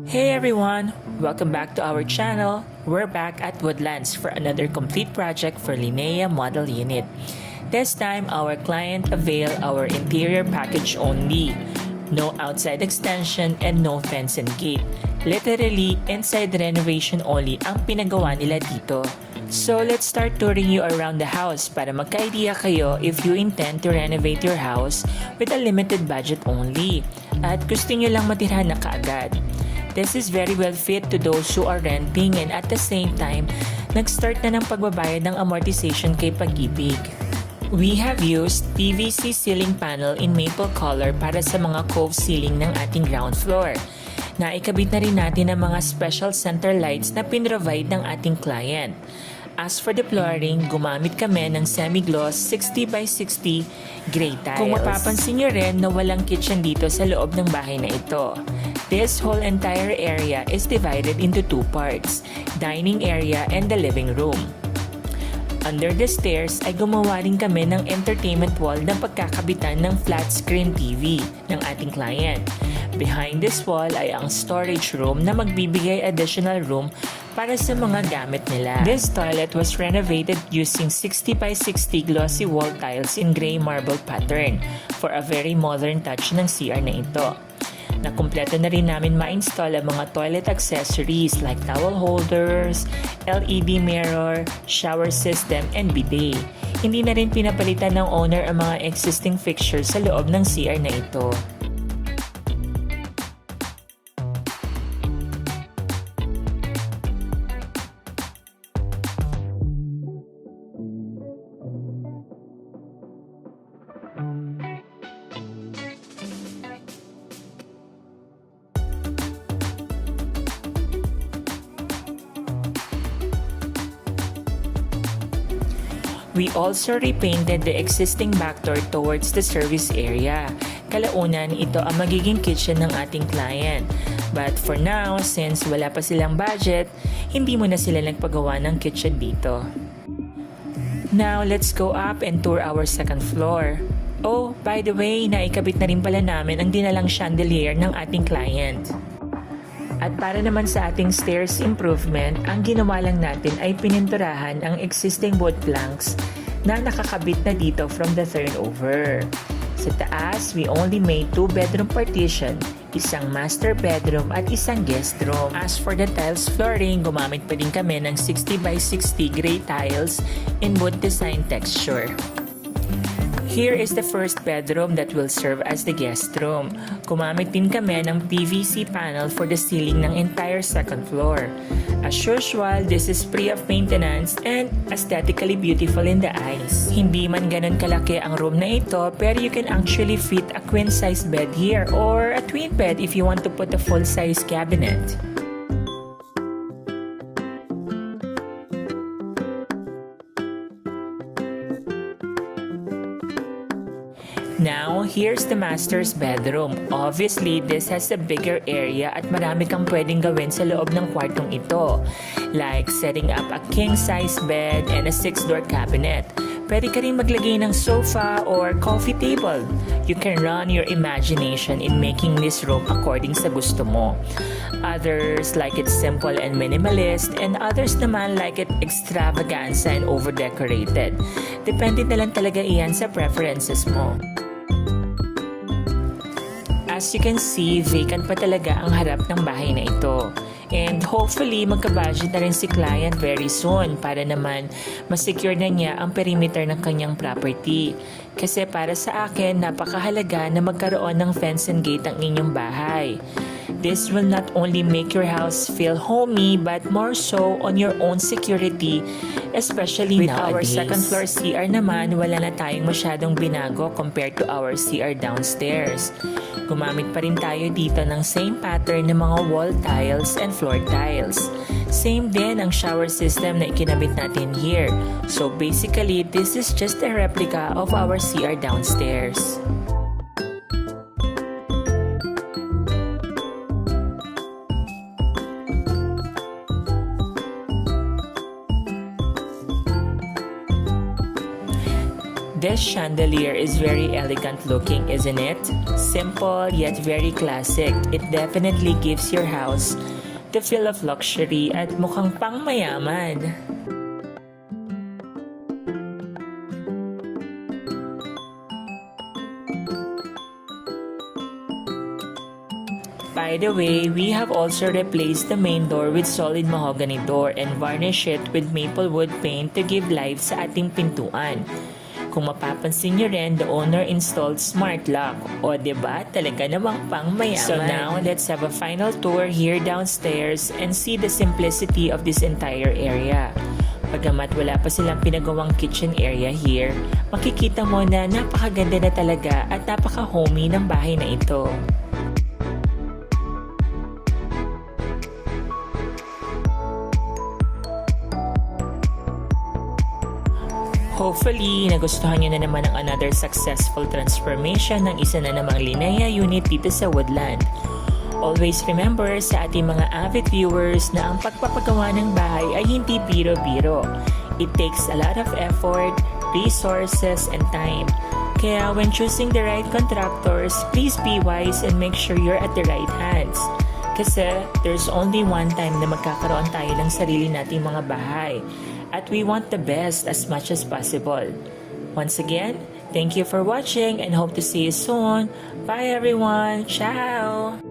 Hey everyone! Welcome back to our channel. We're back at Woodlands for another complete project for Linnea Model Unit. This time, our client availed our interior package only. No outside extension and no fence and gate. Literally, inside renovation only ang pinagawa nila dito. So let's start touring you around the house para magka-idea kayo if you intend to renovate your house with a limited budget only at gusto nyo lang matirhan na kaagad. This is very well fit to those who are renting and at the same time, nag-start na ng pagbabayad ng amortization kay Pag-ibig. We have used PVC ceiling panel in maple color para sa mga cove ceiling ng ating ground floor. Naikabit na rin natin ang mga special center lights na pinrovide ng ating client. As for the flooring, gumamit kami ng semi-gloss 60 by 60 gray tiles. Kung mapapansin nyo rin na walang kitchen dito sa loob ng bahay na ito. This whole entire area is divided into two parts, dining area and the living room. Under the stairs ay gumawa rin kami ng entertainment wall na pagkakabitan ng flat screen TV ng ating client. Behind this wall ay ang storage room na magbibigay additional room para sa mga gamit nila. This toilet was renovated using 60 by 60 glossy wall tiles in gray marble pattern for a very modern touch ng CR na ito. Nakumpleto na rin namin ma-install ang mga toilet accessories like towel holders, LED mirror, shower system, and bidet. Hindi na rin pinapalitan ng owner ang mga existing fixtures sa loob ng CR na ito. We also repainted the existing back door towards the service area. Kalaunan, ito ang magiging kitchen ng ating client. But for now, since wala pa silang budget, hindi muna sila nagpagawa ng kitchen dito. Now, let's go up and tour our second floor. Oh, by the way, naikabit na rin pala namin ang dinalang chandelier ng ating client. At para naman sa ating stairs improvement, ang ginawa lang natin ay pininturahan ang existing wood planks na nakakabit na dito from the turnover. Sa taas, we only made 2 bedroom partition, isang master bedroom at isang guest room. As for the tiles flooring, gumamit pa din kami ng 60 by 60 gray tiles in wood design texture. Here is the first bedroom that will serve as the guest room. Gumamit din kami ng PVC panel for the ceiling ng entire second floor. As usual, this is free of maintenance and aesthetically beautiful in the eyes. Hindi man ganun kalaki ang room na ito, pero you can actually fit a queen-size bed here or a twin bed if you want to put a full-size cabinet. Now, here's the master's bedroom. Obviously, this has a bigger area at marami kang pwedeng gawin sa loob ng kwartong ito. Like setting up a king-size bed and a 6-door cabinet. Pwede ka rin maglagay ng sofa or coffee table. You can run your imagination in making this room according sa gusto mo. Others like it simple and minimalist, and others naman like it extravaganza and over-decorated. Depende na lang talaga iyan sa preferences mo. As you can see, vacant pa talaga ang harap ng bahay na ito. And hopefully, magka-budget na rin si client very soon para naman masecure na niya ang perimeter ng kanyang property. Kasi para sa akin, napakahalaga na magkaroon ng fence and gate ang inyong bahay. This will not only make your house feel homey but more so on your own security, especially with nowadays. Our second floor CR naman, wala na tayong masyadong binago compared to our CR downstairs. Gumamit pa rin tayo dito ng same pattern ng mga wall tiles and floor tiles. Same din ang shower system na ikinabit natin here. So basically, this is just a replica of our CR downstairs. This chandelier is very elegant looking, isn't it? Simple yet very classic. It definitely gives your house the feel of luxury at mukhang pang mayaman. By the way, we have also replaced the main door with solid mahogany door and varnish it with maple wood paint to give life sa ating pintuan. Kung mapapansin nyo rin, the owner installed smart lock. O diba, talaga namang pang mayaman. So now, let's have a final tour here downstairs and see the simplicity of this entire area. Pagamat wala pa silang pinagawang kitchen area here, makikita mo na napakaganda na talaga at napaka-homey ng bahay na ito. Hopefully, nagustuhan nyo na naman ang another successful transformation ng isa na namang Linea unit dito sa Woodland. Always remember sa ating mga avid viewers na ang pagpapagawa ng bahay ay hindi biro-biro. It takes a lot of effort, resources, and time. Kaya when choosing the right contractors, please be wise and make sure you're at the right hands. Kasi there's only one time na magkakaroon tayo ng sarili nating mga bahay. At we want the best as much as possible. Once again, thank you for watching and hope to see you soon. Bye everyone. Ciao!